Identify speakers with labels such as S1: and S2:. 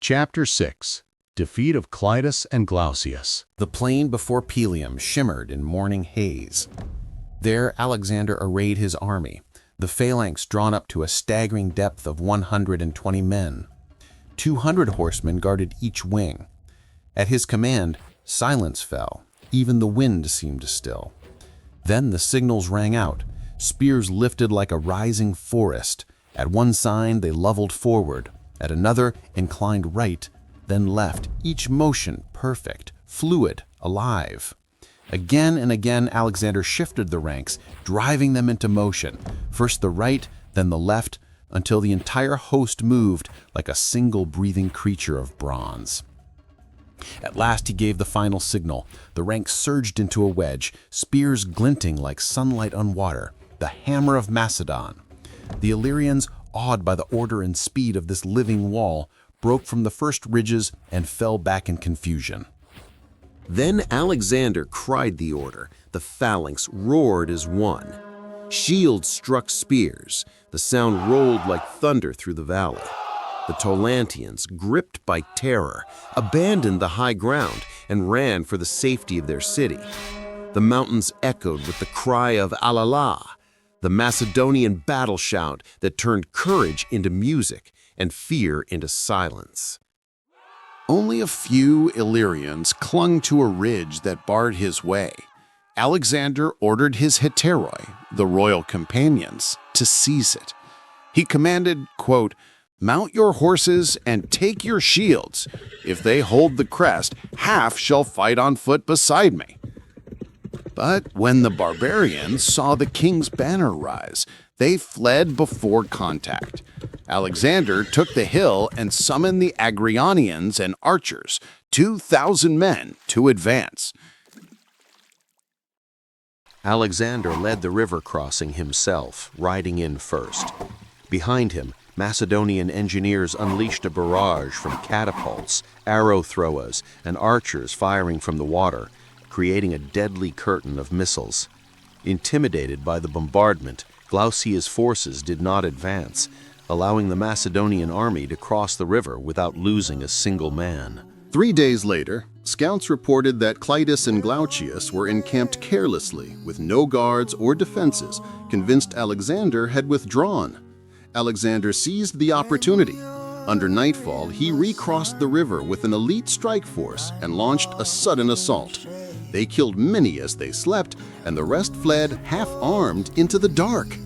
S1: Chapter 6. Defeat of Clitus and Glaucius.
S2: The plain before Pelium shimmered in morning haze. There Alexander arrayed his army, the phalanx drawn up to a staggering depth of 120 men. 200 horsemen guarded each wing. At his command, silence fell. Even the wind seemed still. Then the signals rang out, spears lifted like a rising forest. At one sign they leveled forward, at another inclined right, then left, each motion perfect, fluid, alive. Again and again Alexander shifted the ranks, driving them into motion, first the right, then the left, until the entire host moved like a single breathing creature of bronze. At last he gave the final signal. The ranks surged into a wedge, spears glinting like sunlight on water, the hammer of Macedon. The Illyrians, awed by the order and speed of this living wall, broke from the first ridges and fell back in confusion.
S3: Then Alexander cried the order. The phalanx roared as one. Shields struck spears. The sound rolled like thunder through the valley. The Tolantians, gripped by terror, abandoned the high ground and ran for the safety of their city. The mountains echoed with the cry of Alala, the Macedonian battle shout that turned courage into music and fear into silence.
S1: Only a few Illyrians clung to a ridge that barred his way. Alexander ordered his heteroi, the royal companions, to seize it. He commanded, quote, "Mount your horses and take your shields. If they hold the crest, half shall fight on foot beside me." But when the barbarians saw the king's banner rise, they fled before contact. Alexander took the hill and summoned the Arrianians and archers, 2,000 men, to advance.
S2: Alexander led the river crossing himself, riding in first. Behind him, Macedonian engineers unleashed a barrage from catapults, arrow throwers, and archers firing from the water, creating a deadly curtain of missiles. Intimidated by the bombardment, Glaucius' forces did not advance, allowing the Macedonian army to cross the river without losing a single man.
S1: 3 days later, scouts reported that Clitus and Glaucius were encamped carelessly, with no guards or defenses, convinced Alexander had withdrawn. Alexander seized the opportunity. Under nightfall, he recrossed the river with an elite strike force and launched a sudden assault. They killed many as they slept, and the rest fled half-armed into the dark.